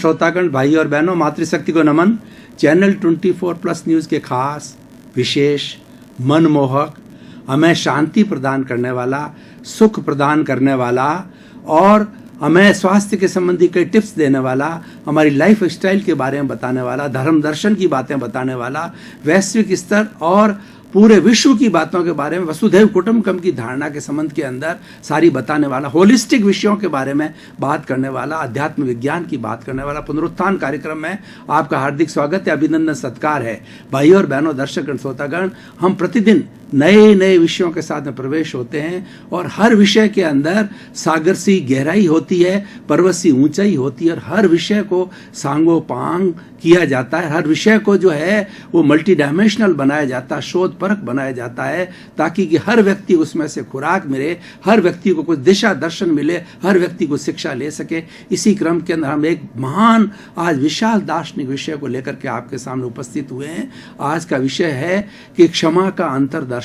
श्रोतागण, भाई और बहनों, मातृशक्ति को नमन। चैनल 24+ न्यूज़ के खास, विशेष, मनमोहक, हमें शांति प्रदान करने वाला, सुख प्रदान करने वाला और हमें स्वास्थ्य के संबंधी कई टिप्स देने वाला, हमारी लाइफ स्टाइल के बारे में बताने वाला, धर्म दर्शन की बातें बताने वाला, वैश्विक स्तर और पूरे विश्व की बातों के बारे में, वसुधैव कुटुंबकम की धारणा के संबंध के अंदर सारी बताने वाला, होलिस्टिक विषयों के बारे में बात करने वाला, अध्यात्म विज्ञान की बात करने वाला पुनरुत्थान कार्यक्रम में आपका हार्दिक स्वागत है, अभिनंदन, सत्कार है। भाई और बहनों, दर्शकगण, श्रोतागण, हम प्रतिदिन नए नए विषयों के साथ में प्रवेश होते हैं और हर विषय के अंदर सागर सी गहराई होती है, पर्वत सी ऊंचाई होती है और हर विषय को सांगोपांग किया जाता है। हर विषय को जो है वो मल्टी डायमेंशनल बनाया जाता है, शोध परक बनाया जाता है, ताकि कि हर व्यक्ति उसमें से खुराक मिले, हर व्यक्ति को कुछ दिशा दर्शन मिले, हर व्यक्ति को शिक्षा ले सके। इसी क्रम के अंदर हम एक महान आज विशाल दार्शनिक विषय को लेकर के आपके सामने उपस्थित हुए हैं। आज का विषय है कि क्षमा का अंतर्दर्शन।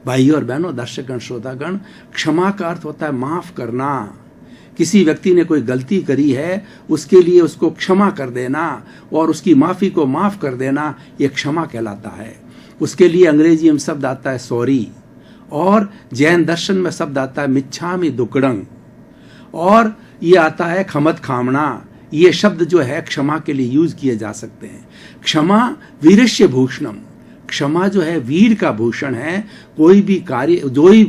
भाई और बहनों, दर्शकगण, श्रोतागण, क्षमा का अर्थ होता है माफ करना। किसी व्यक्ति ने कोई गलती करी है, उसके लिए उसको क्षमा कर देना और उसकी माफी को माफ कर देना, ये क्षमा कहलाता है। उसके लिए अंग्रेजी में शब्द आता है सॉरी, और जैन दर्शन में शब्द आता है मिच्छामि दुक्कडम, और ये आता है खमत खामना। ये शब्द जो है क्षमा के लिए यूज किए जा सकते हैं। क्षमा वीरस्य भूषणम, क्षमा जो है वीर का भूषण है। कोई भी कार्य,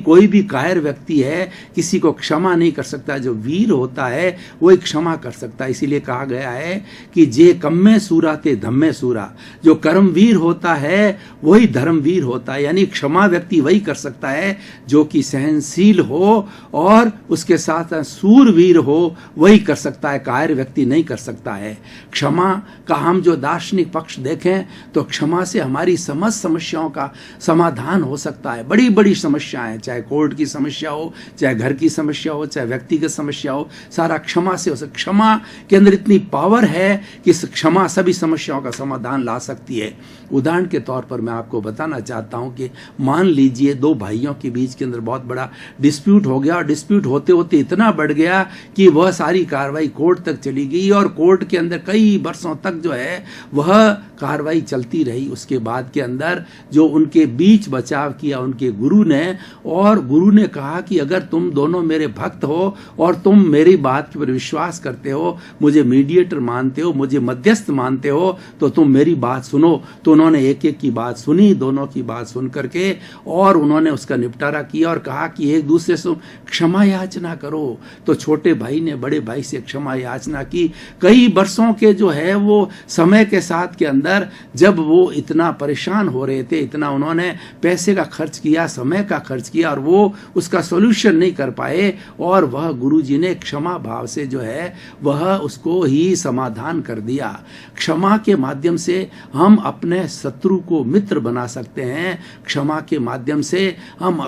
कोई भी कायर व्यक्ति है, किसी को क्षमा नहीं कर सकता। जो वीर होता है वो क्षमा कर सकता है। इसीलिए कहा गया है कि जे कम्मे सूरा ते धम्मे सूरा, जो कर्मवीर होता है वही धर्मवीर होता है। यानी क्षमा व्यक्ति वही कर सकता है जो कि सहनशील हो और उसके साथ सूरवीर हो, वही कर सकता है, कायर व्यक्ति नहीं कर सकता है। क्षमा का हम जो दार्शनिक पक्ष देखें तो क्षमा से हमारी समस्त समस्याओं का समाधान हो सकता है। बड़ी बड़ी समस्याएं, चाहे कोर्ट की समस्या हो, चाहे घर की समस्या हो, चाहे व्यक्तिगत समस्या हो, सारा क्षमा से हो सकता। क्षमा के अंदर इतनी पावर है कि क्षमा सभी समस्याओं का समाधान ला सकती है। उदाहरण के तौर पर मैं आपको बताना चाहता हूं कि मान लीजिए दो भाइयों के बीच के अंदर बहुत बड़ा डिस्प्यूट हो गया और डिस्प्यूट होते होते इतना बढ़ गया कि वह सारी कार्रवाई कोर्ट तक चली गई और कोर्ट के अंदर कई वर्षों तक जो है वह कार्रवाई चलती रही। उसके बाद के अंदर जो उनके बीच बचाव किया उनके गुरु ने, और गुरु ने कहा कि अगर तुम दोनों मेरे भक्त हो और तुम मेरी बात पर विश्वास करते हो, मुझे मीडिएटर मानते हो, मुझे मध्यस्थ मानते हो, तो तुम मेरी बात सुनो। तो उन्होंने एक एक की बात सुनी, दोनों की बात सुन करके, और उन्होंने उसका निपटारा किया और कहा कि एक दूसरे से क्षमा याचना करो। तो छोटे भाई ने बड़े भाई से क्षमा याचना की। कई वर्षों के जो है वो समय के साथ के अंदर जब वो इतना परेशान हो रहे थे, इतना उन्होंने पैसे का खर्च किया, समय का खर्च किया और वो उसका सॉल्यूशन नहीं कर पाए, और वह गुरुजी ने क्षमा भाव से जो है वह उसको ही समाधान कर दिया। क्षमा के माध्यम से हम अपने शत्रु को मित्र बना सकते हैं। क्षमा के माध्यम से हम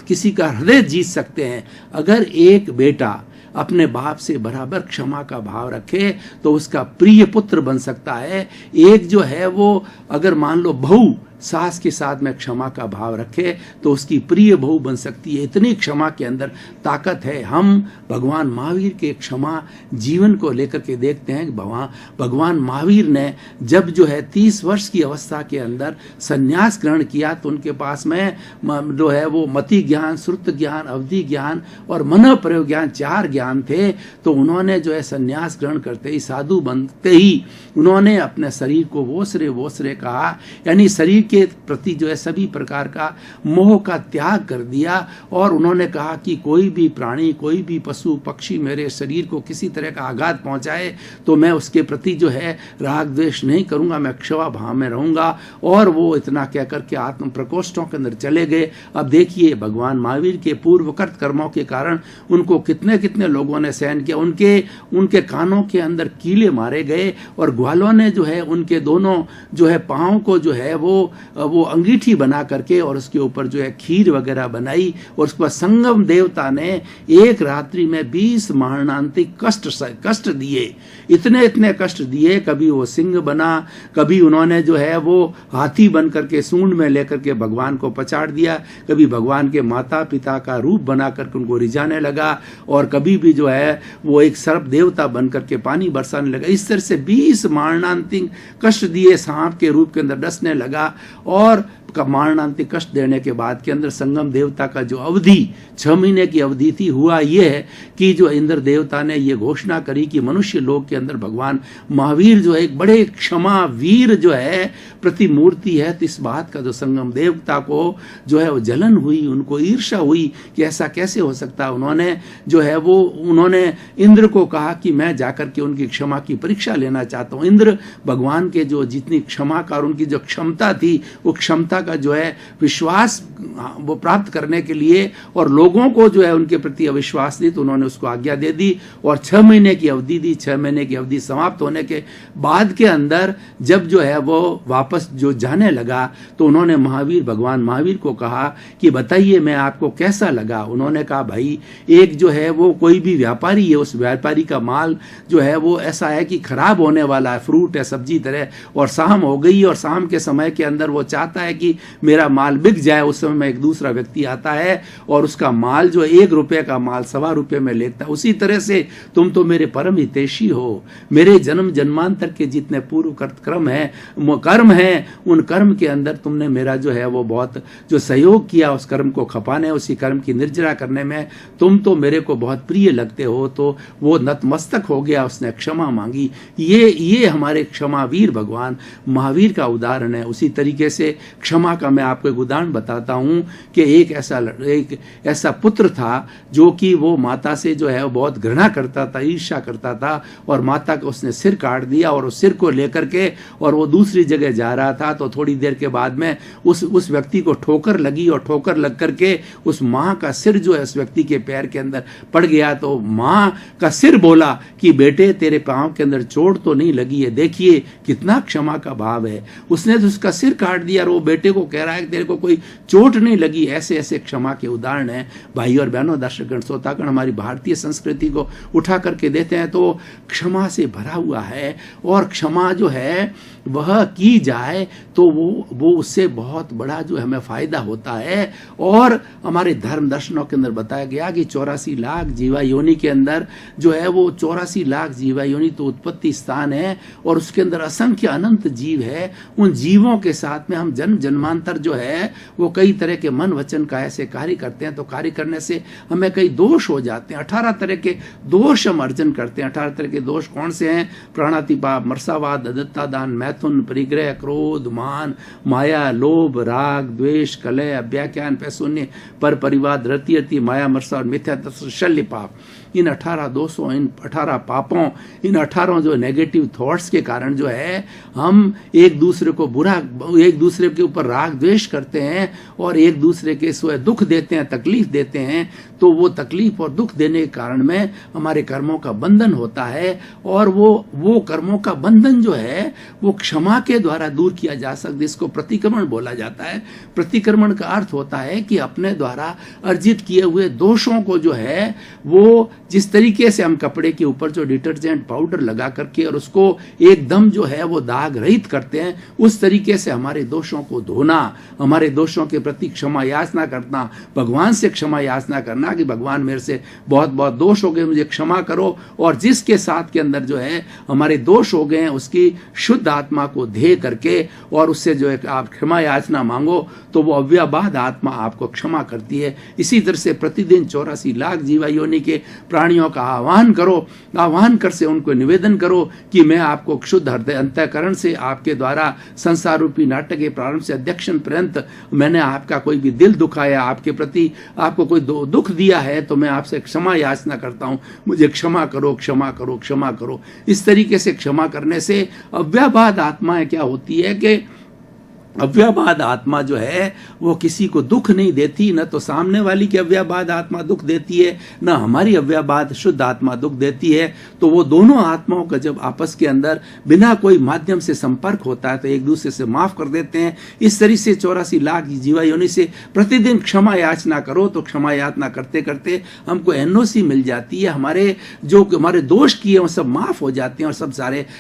किसी का हृदय जीत सकते हैं। अगर एक बेटा अपने बाप से बराबर क्षमा का भाव रखे तो उसका प्रिय पुत्र बन सकता है। एक जो है वो अगर मान लो बहू सास के साथ में क्षमा का भाव रखे तो उसकी प्रिय बहू बन सकती है। इतनी क्षमा के अंदर ताकत है। हम भगवान महावीर के क्षमा जीवन को लेकर के देखते हैं कि भगवान महावीर ने जब जो है 30 वर्ष की अवस्था के अंदर संन्यास ग्रहण किया तो उनके पास में जो है वो मति ज्ञान, श्रुत ज्ञान, अवधि ज्ञान और मन प्रयोग ज्ञान, 4 ज्ञान थे। तो उन्होंने जो है संन्यास ग्रहण करते ही, साधु बनते ही, उन्होंने अपने शरीर को वोसरे कहा, यानी शरीर के प्रति जो है सभी प्रकार का मोह का त्याग कर दिया। और उन्होंने कहा कि कोई भी प्राणी, कोई भी पशु पक्षी मेरे शरीर को किसी तरह का आघात पहुंचाए तो मैं उसके प्रति जो है राग द्वेष नहीं करूंगा, मैं क्षमा भाव में रहूंगा। और वो इतना कह करके आत्म प्रकोष्ठों के अंदर चले गए। अब देखिए भगवान महावीर के पूर्वकृत कर्मों के कारण उनको कितने कितने लोगों ने सहन किया। उनके कानों के अंदर कीले मारे गए और ग्वालों ने जो है उनके दोनों जो है पांव को जो है वो वो अंगीठी बना करके और उसके ऊपर जो है खीर वगैरह बनाई, और उसके बाद संगम देवता ने एक रात्रि में 20 मरणांतिक कष्ट दिए, इतने कष्ट दिए। कभी वो सिंह बना, कभी उन्होंने जो है वो हाथी बन करके सूंड में लेकर के भगवान को पछाड़ दिया, कभी भगवान के माता पिता का रूप बना करके उनको रिझाने लगा, और कभी भी जो है वो एक सर्प देवता बन करके पानी बरसाने लगा। इस तरह से 20 मरणांतिक कष्ट दिए, सांप के रूप के अंदर डसने लगा, और का मरणांतिक कष्ट देने के बाद के अंदर संगम देवता का जो अवधि 6 महीने की अवधि थी, हुआ ये है कि जो इंद्र देवता ने ये घोषणा करी कि मनुष्य लोक के अंदर भगवान महावीर जो है एक बड़े क्षमा वीर जो है प्रतिमूर्ति है। तो इस बात का जो संगम देवता को जो है वो जलन हुई, उनको ईर्ष्या हुई कि ऐसा कैसे हो सकता है। उन्होंने जो है वो उन्होंने इंद्र को कहा कि मैं जाकर के उनकी क्षमा की परीक्षा लेना चाहता हूँ। इंद्र भगवान के जो जितनी क्षमा का और उनकी जो क्षमता थी, वो क्षमता का जो है विश्वास वो प्राप्त करने के लिए, और लोगों को जो है उनके प्रति अविश्वास दी, तो उन्होंने उसको आज्ञा दे दी और 6 महीने की अवधि दी। 6 महीने की अवधि समाप्त होने के बाद के अंदर जब जो है वो वापस जो जाने लगा, तो उन्होंने भगवान महावीर को कहा कि बताइए मैं आपको कैसा लगा। उन्होंने कहा भाई एक जो है वो कोई भी व्यापारी है, उस व्यापारी का माल जो है वो ऐसा है कि खराब होने वाला है, फ्रूट है, सब्जी तरह, और शाम हो गई और शाम के समय के अंदर वो चाहता है कि मेरा माल बिक जाए। उस समय में एक दूसरा व्यक्ति आता है और उसका माल जो 1 रुपये का माल 1.25 रुपये में लेता है। उसी तरह से तुम तो मेरे परम हितैषी हो, मेरे जन्म जन्मांतर के जितने पूर्व कर्म है उन कर्म के अंदर तुमने मेरा जो है वो बहुत जो सहयोग किया, उस कर्म को खपाने, उसी कर्म की निर्जरा करने में तुम तो मेरे को बहुत प्रिय लगते हो। तो वो नतमस्तक हो गया, उसने क्षमा मांगी। ये हमारे क्षमावीर भगवान महावीर का उदाहरण है। उसी तरीके से क्षमा का मैं आपको एक उदाहरण बताता हूं कि एक ऐसा पुत्र था जो कि वो माता से जो है वो बहुत घृणा करता था, ईर्ष्या करता था, और माता का उसने सिर काट दिया, और उस सिर को लेकर के और वो दूसरी जगह जा रहा था। तो थोड़ी देर के बाद में उस व्यक्ति को ठोकर लगी, और ठोकर लग करके उस माँ का सिर जो है उस व्यक्ति के पैर के अंदर पड़ गया। तो माँ का सिर बोला कि बेटे तेरे पांव के अंदर चोट तो नहीं लगी है, देखिए कितना क्षमा का भाव है। उसने तो उसका सिर काट दिया और वो बेटे को कह रहा है कि तेरे को कोई चोट नहीं लगी। ऐसे ऐसे क्षमा के उदाहरण है। भाई और बहनों, दर्शकगण, श्रोतागण, हमारी भारतीय संस्कृति को उठा करके देते हैं तो क्षमा से भरा हुआ है, और क्षमा जो है वह की जाए तो वो उससे बहुत बड़ा जो हमें फायदा होता है। और हमारे धर्म दर्शनों के अंदर बताया गया कि 84 लाख जीवा योनि के अंदर जो है वो 84 लाख जीवा योनि तो उत्पत्ति स्थान है, और उसके अंदर असंख्य अनंत जीव है। उन जीवों के साथ में हम जन्म जन्मांतर जो है वो कई तरह के मन वचन का ऐसे कार्य करते हैं, तो कार्य करने से हमें कई दोष हो जाते हैं। 18 तरह के दोष हम अर्जन करते हैं। 18 तरह के दोष कौन से हैं? प्राणातिपात, मर्सावाद, अदत्ता दान, मैथुन, परिग्रह, क्रोध, मान, माया, लोभ, राग, द्वेष, कलह, अव्याख्यान, पैशून्य, पर परिवाद, रति, माया, मर्सा और मिथ्या शल्य पाप। इन 18 दोषों, इन 18 पापों, इन 18 जो नेगेटिव थॉट्स के कारण जो है हम एक दूसरे को एक दूसरे के ऊपर राग द्वेष करते हैं, और एक दूसरे के स्वयं दुख देते हैं, तकलीफ देते हैं। तो वो तकलीफ और दुख देने के कारण में हमारे कर्मों का बंधन होता है, और वो कर्मों का बंधन जो है वो क्षमा के द्वारा दूर किया जा सकता है। इसको प्रतिक्रमण बोला जाता है। प्रतिक्रमण का अर्थ होता है कि अपने द्वारा अर्जित किए हुए दोषों को जो है वो जिस तरीके से हम कपड़े के ऊपर जो डिटर्जेंट पाउडर लगा करके और उसको एकदम जो है वो दाग रहित करते हैं, उस तरीके से हमारे दोषों को धोना, हमारे दोषों के प्रति क्षमा याचना करना, भगवान से क्षमा याचना करना कि भगवान मेरे से बहुत बहुत दोष हो गए, मुझे क्षमा करो। और जिसके साथ के अंदर जो है हमारे दोष हो गए हैं उसकी शुद्ध आत्मा को ध्येय करके और उससे जो है आप क्षमा याचना मांगो, तो वो अव्यबाध आत्मा आपको क्षमा करती है। इसी तरह से प्रतिदिन 84 लाख जीवा योनि के प्राणियों का आह्वान करो, आह्वान कर से उनको निवेदन करो कि मैं आपको शुद्ध हृदय अंतःकरण से आपके द्वारा संसार रूपी नाटक के प्रारंभ से अध्यक्षण पर्यंत मैंने आपका कोई भी दिल दुखाया, आपके प्रति आपको कोई दुख दिया है, तो मैं आपसे क्षमा याचना करता हूं, मुझे क्षमा करो, क्षमा करो, क्षमा करो। इस तरीके से क्षमा करने से अव्यबाध आत्माएं क्या होती है कि अव्ययवाद आत्मा जो है वो किसी को दुख नहीं देती, न तो सामने वाली की अव्ययवाद आत्मा दुख देती है, न हमारी अव्ययवाद शुद्ध आत्मा दुख देती है। तो वो दोनों आत्माओं का जब आपस के अंदर बिना कोई माध्यम से संपर्क होता है तो एक दूसरे से माफ कर देते हैं। इस तरह से 84 लाख जीवा योनि से प्रतिदिन क्षमा याचना करो तो क्षमा याचना करते करते हमको एनओसी मिल जाती है। हमारे दोष किए वो सब माफ हो जाते हैं, और सब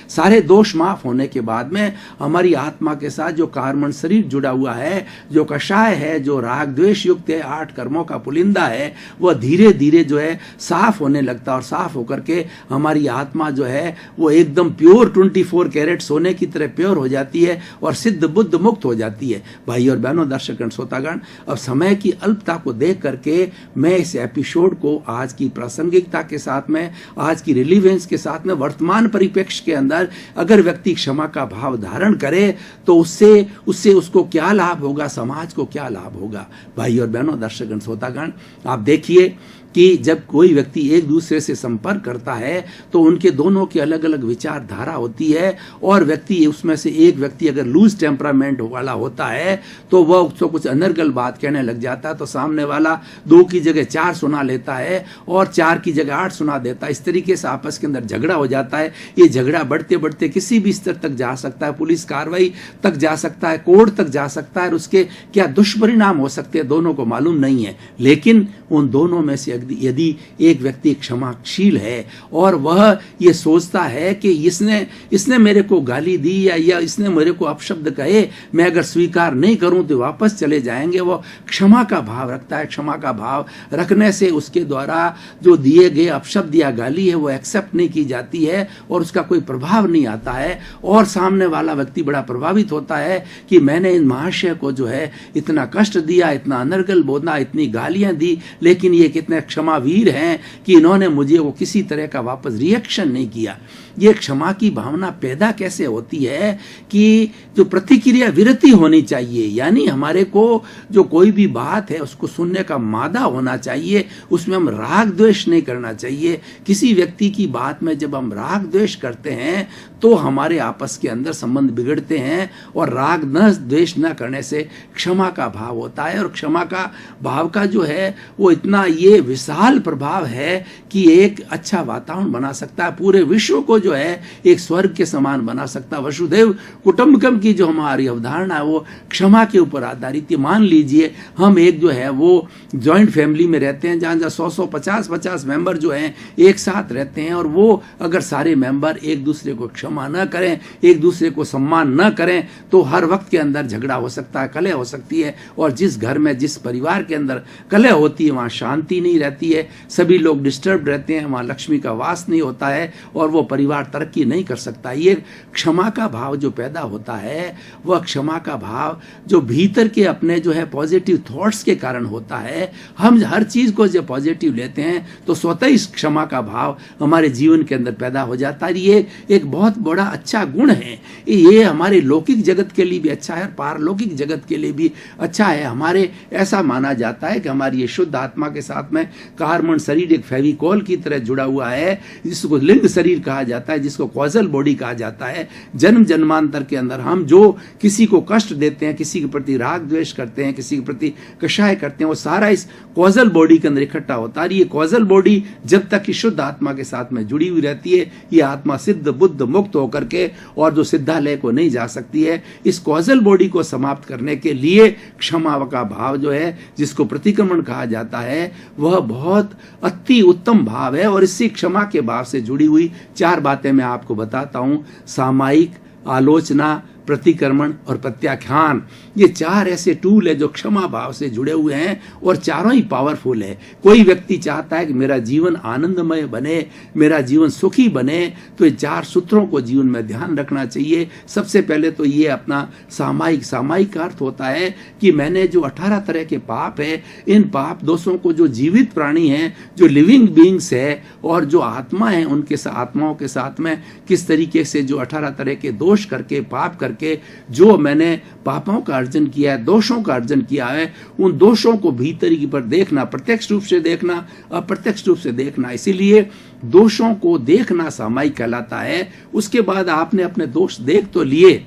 सारे दोष माफ होने के बाद में हमारी आत्मा के साथ जो कार्म शरीर जुड़ा हुआ है, जो कषाय है, जो राग द्वेष युक्त है, 8 कर्मों का पुलिंदा है, वह धीरे धीरे जो है साफ होने लगता है, और साफ होकर के हमारी आत्मा जो है वो एकदम प्योर 24 कैरेट सोने की तरह प्योर हो जाती है और सिद्ध बुद्ध मुक्त हो जाती है। भाई और बहनों, दर्शकगण, श्रोतागण, अब समय की अल्पता को देख करके मैं इस एपिसोड को आज की प्रासंगिकता के साथ में, आज की रिलीवेंस के साथ में, वर्तमान परिप्रेक्ष्य के अंदर अगर व्यक्ति क्षमा का भाव धारण करे तो उससे उसको क्या लाभ होगा, समाज को क्या लाभ होगा। भाई और बहनों, दर्शकगण, श्रोतागण, आप देखिए कि जब कोई व्यक्ति एक दूसरे से संपर्क करता है तो उनके दोनों की अलग अलग विचारधारा होती है, और व्यक्ति उसमें से एक व्यक्ति अगर लूज टेम्परामेंट वाला होता है तो वह उसको कुछ अनर्गल बात कहने लग जाता है, तो सामने वाला 2 की जगह 4 सुना लेता है और 4 की जगह 8 सुना देता है। इस तरीके से आपस के अंदर झगड़ा हो जाता है। ये झगड़ा बढ़ते बढ़ते किसी भी स्तर तक जा सकता है, पुलिस कार्रवाई तक जा सकता है, कोर्ट तक जा सकता है, और उसके क्या दुष्परिणाम हो सकते हैं दोनों को मालूम नहीं है। लेकिन उन दोनों में से यदि एक व्यक्ति क्षमाशील है और वह ये सोचता है कि इसने मेरे को गाली दी या इसने मेरे को अपशब्द कहे, मैं अगर स्वीकार नहीं करूं तो वापस चले जाएंगे, वो क्षमा का भाव रखता है। क्षमा का भाव रखने से उसके द्वारा जो दिए गए अपशब्द या गाली है वो एक्सेप्ट नहीं की जाती है और उसका कोई प्रभाव नहीं आता है, और सामने वाला व्यक्ति बड़ा प्रभावित होता है कि मैंने इन महाशय को जो है इतना कष्ट दिया, इतना अनर्गल बोला, इतनी गालियां दी, लेकिन ये कितने क्षमावीर हैं कि इन्होंने मुझे वो किसी तरह का वापस रिएक्शन नहीं किया। ये क्षमा की भावना पैदा कैसे होती है कि जो प्रतिक्रिया विरति होनी चाहिए, यानी हमारे को जो कोई भी बात है उसको सुनने का मादा होना चाहिए, उसमें हम राग द्वेष नहीं करना चाहिए। किसी व्यक्ति की बात में जब हम राग द्वेष करते हैं तो हमारे आपस के अंदर संबंध बिगड़ते हैं, और राग न द्वेष न करने से क्षमा का भाव होता है, और क्षमा का भाव का जो है वो इतना ये विशाल प्रभाव है कि एक अच्छा वातावरण बना सकता है, पूरे विश्व को जो है एक स्वर्ग के समान बना सकता है। वसुधैव कुटुंबकम की जो हमारी अवधारणा है वो क्षमा के ऊपर आधारित है। मान लीजिए हम एक जो है वो जॉइंट फैमिली में रहते हैं जहां 100 50 मेंबर जो हैं एक साथ रहते हैं, और वो अगर सारे मेंबर एक दूसरे को क्षमा न करें, एक दूसरे को सम्मान न करें, तो हर वक्त के अंदर झगड़ा हो सकता है, कलह हो सकती है, और जिस घर में जिस परिवार के अंदर कलह होती है वहां शांति नहीं रहती है, सभी लोग डिस्टर्ब रहते हैं, वहां लक्ष्मी का वास नहीं होता है और वो परिवार तरक्की नहीं कर सकता। ये क्षमा का भाव जो पैदा होता है, वह क्षमा का भाव जो भीतर के अपने जो है पॉजिटिव थॉट्स के कारण होता है। हम हर चीज को जब पॉजिटिव लेते हैं तो स्वतः इस क्षमा का भाव हमारे जीवन के अंदर पैदा हो जाता है। ये एक बहुत बड़ा अच्छा गुण है। ये हमारे लौकिक जगत के लिए भी अच्छा है, पारलौकिक जगत के लिए भी अच्छा है। हमारे ऐसा माना जाता है कि हमारी ये शुद्ध आत्मा के साथ में कार्बन शरीर एक फेविकॉल की तरह जुड़ा हुआ है, जिसको लिंग शरीर कहा जाता है, जिसको कॉजल बॉडी कहा जाता है। जन्म जन्मांतर के अंदर हम जो किसी को कष्ट देते हैं, किसी के प्रति राग द्वेष करते हैं, किसी के प्रति कषाय करते हैं, वो सारा इस कॉजल बॉडी के अंदर इकट्ठा होता है। ये कॉजल बॉडी जब तक कि शुद्ध आत्मा के साथ में जुड़ी हुई रहती है, ये आत्मा सिद्ध बुद्ध मुक्त होकर के और जो सिद्धालय को नहीं जा सकती है, इस कॉजल बॉडी को समाप्त करने के लिए क्षमा का भाव जो है, जिसको प्रतिक्रमण कहा जाता है, वह बहुत अति उत्तम भाव है। और इसी क्षमा के भाव से जुड़ी हुई 4 बातें मैं आपको बताता हूं। सामायिक, आलोचना, प्रतिक्रमण और प्रत्याख्यान, ये 4 ऐसे टूल है जो क्षमा भाव से जुड़े हुए हैं और चारों ही पावरफुल है। कोई व्यक्ति चाहता है कि मेरा जीवन आनंदमय बने, मेरा जीवन सुखी बने, तो ये 4 सूत्रों को जीवन में ध्यान रखना चाहिए। सबसे पहले तो ये अपना सामायिक का अर्थ होता है कि मैंने जो 18 तरह के पाप है, इन पाप दोषों को जो जीवित प्राणी हैं, जो लिविंग बीइंग्स है और जो आत्मा है, उनके आत्माओं के साथ में किस तरीके से जो 18 तरह के दोष करके, पाप करके जो मैंने पापों का अर्जन किया है, दोषों का अर्जन किया है, उन दोषों को भीतर की पर देखना, प्रत्यक्ष रूप से देखना, अप्रत्यक्ष रूप से देखना। इसीलिए दोषों को देखना सामायिक कहलाता है। उसके बाद आपने अपने दोष देख तो लिए,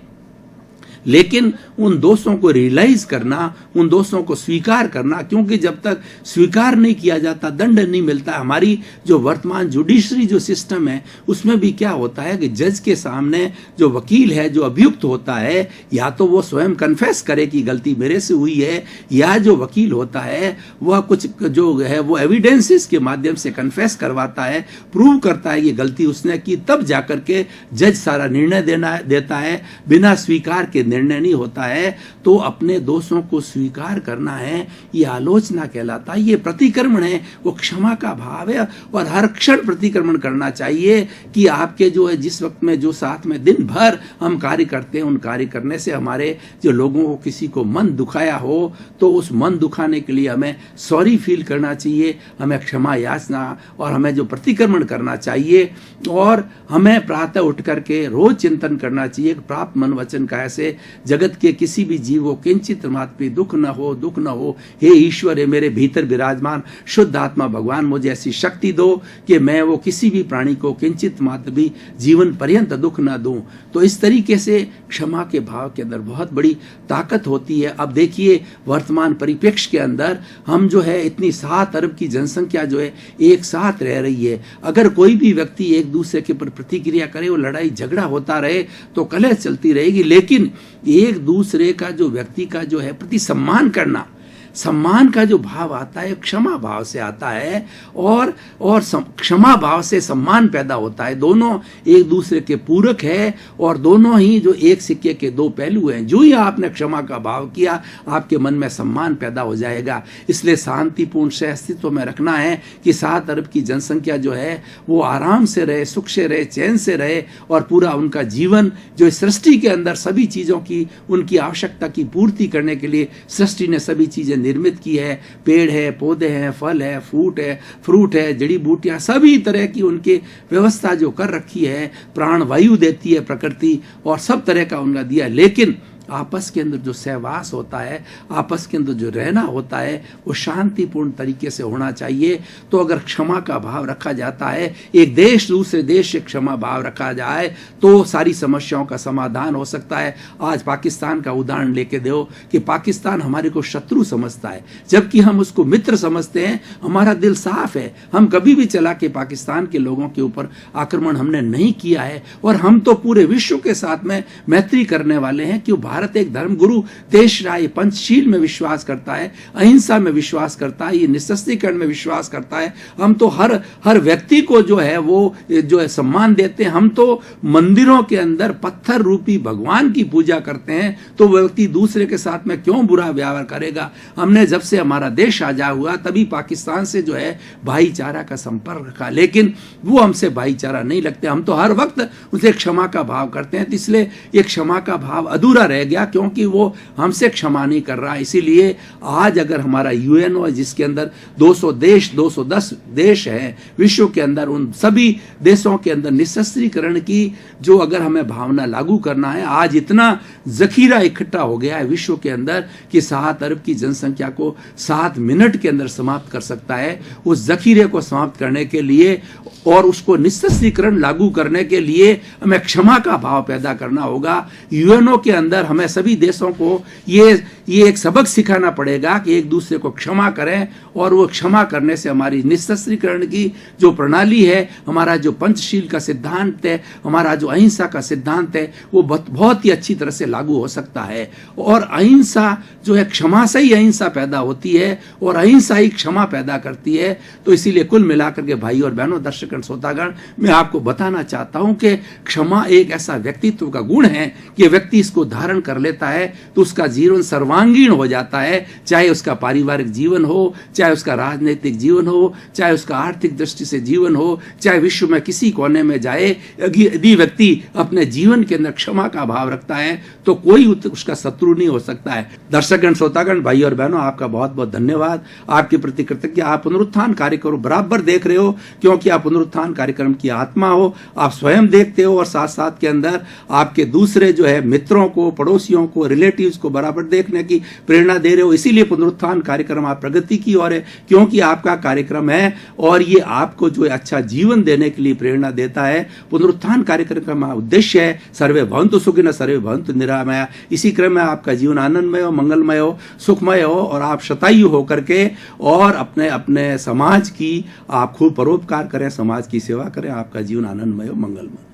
लेकिन उन दोषों को रियलाइज करना, उन दोषों को स्वीकार करना, क्योंकि जब तक स्वीकार नहीं किया जाता दंड नहीं मिलता। हमारी जो वर्तमान जुडिशरी जो सिस्टम है उसमें भी क्या होता है कि जज के सामने जो वकील है, जो अभियुक्त होता है, या तो वो स्वयं कन्फेस करे कि गलती मेरे से हुई है, या जो वकील होता है वह कुछ जो है वो एविडेंसेस के माध्यम से कन्फेस करवाता है, प्रूव करता है कि गलती उसने की, तब जाकर के जज सारा निर्णय देता है। बिना स्वीकार के निर्णय नहीं होता है। तो अपने दोषों को स्वीकार करना है, ये आलोचना कहलाता है, ये प्रतिक्रमण है, वो क्षमा का भाव है। और हर क्षण प्रतिक्रमण करना चाहिए कि आपके जो है जिस वक्त में जो साथ में दिन भर हम कार्य करते हैं, उन कार्य करने से हमारे जो लोगों को किसी को मन दुखाया हो तो उस मन दुखाने के लिए हमें सॉरी फील करना चाहिए, हमें क्षमा याचना और हमें जो प्रतिक्रमण करना चाहिए। और हमें प्रातः उठ करके रोज चिंतन करना चाहिए कि प्राप्त मन वचन काया से जगत के किसी भी जीव को किंचित मात्र भी दुख न हो, दुख न हो। हे ईश्वर, है मेरे भीतर विराजमान शुद्ध आत्मा भगवान, मुझे ऐसी शक्ति दो कि मैं वो किसी भी प्राणी को किंचित मात्र भी जीवन पर्यंत दुख न दूं। तो इस तरीके से क्षमा के भाव के अंदर बहुत बड़ी ताकत होती है। अब देखिए वर्तमान परिप्रेक्ष्य के अंदर हम जो है इतनी 7 अरब की जनसंख्या जो है एक साथ रह रही है। अगर कोई भी व्यक्ति एक दूसरे के ऊपर प्रतिक्रिया करे, वो लड़ाई झगड़ा होता रहे तो कलह चलती रहेगी। लेकिन एक दूसरे का जो व्यक्ति का जो है प्रति सम्मान करना, सम्मान का जो भाव आता है क्षमा भाव से आता है। और क्षमा भाव से सम्मान पैदा होता है। दोनों एक दूसरे के पूरक है और दोनों ही जो एक सिक्के के दो पहलू हैं। जो ही आपने क्षमा का भाव किया, आपके मन में सम्मान पैदा हो जाएगा। इसलिए शांतिपूर्ण से अस्तित्व में रखना है कि 7 अरब की जनसंख्या जो है वो आराम से रहे, सुख से रहे, चैन से रहे और पूरा उनका जीवन जो इस सृष्टि के अंदर सभी चीज़ों की उनकी आवश्यकता की पूर्ति करने के लिए सृष्टि ने सभी चीज़ें निर्मित की है। पेड़ है, पौधे हैं, फल है, फ्रूट है, जड़ी बूटियां, सभी तरह की उनकी व्यवस्था जो कर रखी है। प्राण वायु देती है प्रकृति और सब तरह का उनका दिया है। लेकिन आपस के अंदर जो सहवास होता है, आपस के अंदर जो रहना होता है, वो शांतिपूर्ण तरीके से होना चाहिए। तो अगर क्षमा का भाव रखा जाता है, एक देश दूसरे देश से क्षमा भाव रखा जाए तो सारी समस्याओं का समाधान हो सकता है। आज पाकिस्तान का उदाहरण लेके दो कि पाकिस्तान हमारे को शत्रु समझता है, जबकि हम उसको मित्र समझते हैं। हमारा दिल साफ है, हम कभी भी चला के पाकिस्तान के लोगों के ऊपर आक्रमण हमने नहीं किया है। और हम तो पूरे विश्व के साथ में मैत्री करने वाले हैं कि भारत एक धर्मगुरु देश रहा है, पंचशील में विश्वास करता है, अहिंसा में विश्वास करता है, ये निःशस्त्रीकरण में विश्वास करता है। हम तो हर व्यक्ति को जो है वो जो है सम्मान देते हैं। हम तो मंदिरों के अंदर पत्थर रूपी भगवान की पूजा करते हैं, तो व्यक्ति दूसरे के साथ में क्यों बुरा व्यवहार करेगा। हमने जब से हमारा देश आजाद हुआ तभी पाकिस्तान से जो है भाईचारा का संपर्क रखा, लेकिन वो हमसे भाईचारा नहीं लगते। हम तो हर वक्त उसे क्षमा का भाव करते हैं। तो इसलिए ये क्षमा का भाव अधूरा रह गया क्योंकि वो हमसे क्षमा नहीं कर रहा। इसीलिए आज अगर हमारा यूएनओ है जिसके अंदर 210 देश हैं विश्व के अंदर, उन सभी देशों के अंदर निःशस्त्रीकरण की जो अगर हमें भावना लागू करना है, आज इतना जखीरा इकट्ठा हो गया है विश्व के अंदर कि 7 अरब की जनसंख्या को 7 मिनट के अंदर समाप्त कर सकता है। उस जखीरे को समाप्त करने के लिए और उसको निःशस्त्रीकरण लागू करने के लिए हमें क्षमा का भाव पैदा करना होगा। यूएनओ के अंदर हमें सभी देशों को ये एक सबक सिखाना पड़ेगा कि एक दूसरे को क्षमा करें, और वो क्षमा करने से हमारी निःशस्त्रीकरण की जो प्रणाली है, हमारा जो पंचशील का सिद्धांत है, हमारा जो अहिंसा का सिद्धांत है, वो बहुत ही अच्छी तरह से लागू हो सकता है। और अहिंसा जो है, क्षमा से ही अहिंसा पैदा होती है और अहिंसा ही क्षमा पैदा करती है। तो इसीलिए कुल मिलाकर के भाई और बहनों, दर्शकगण, श्रोतागण, मैं आपको बताना चाहता हूं कि क्षमा एक ऐसा व्यक्तित्व का गुण है कि व्यक्ति इसको धारण कर लेता है तो उसका जीवन सर्वांगीण हो जाता है। चाहे उसका पारिवारिक जीवन हो, चाहे उसका राजनीतिक जीवन हो, चाहे उसका आर्थिक दृष्टि से जीवन हो, चाहे विश्व में किसी कोने में जाए, यदि व्यक्ति अपने जीवन के अंदर क्षमा का भाव रखता है तो कोई उसका शत्रु नहीं हो सकता है। दर्शकगण, श्रोतागण, भाई और बहनों, आपका बहुत बहुत धन्यवाद। आपके प्रति कृतज्ञ। आप पुनरुत्थान कार्यक्रम बराबर देख रहे हो क्योंकि आप पुनरुत्थान कार्यक्रम की आत्मा हो। आप स्वयं देखते हो और साथ साथ के अंदर आपके दूसरे जो है मित्रों को, पड़ोसियों को, रिलेटिव्स को बराबर देखने की प्रेरणा दे रहे हो। इसीलिए पुनरुत्थान कार्यक्रम आप प्रगति की ओर है, क्योंकि आपका कार्यक्रम है और ये आपको जो अच्छा जीवन देने के लिए प्रेरणा देता है। पुनरुत्थान कार्यक्रम का उद्देश्य है सर्वे भवन्तु सुखिनः सर्वे भवन्तु निरामया। इसी क्रम में आपका जीवन आनंदमय हो, मंगलमय हो, सुखमय हो और आप शतायु होकर के और अपने अपने समाज की आप खूब परोपकार करें, समाज की सेवा करें। आपका जीवन आनंदमय हो, मंगलमय।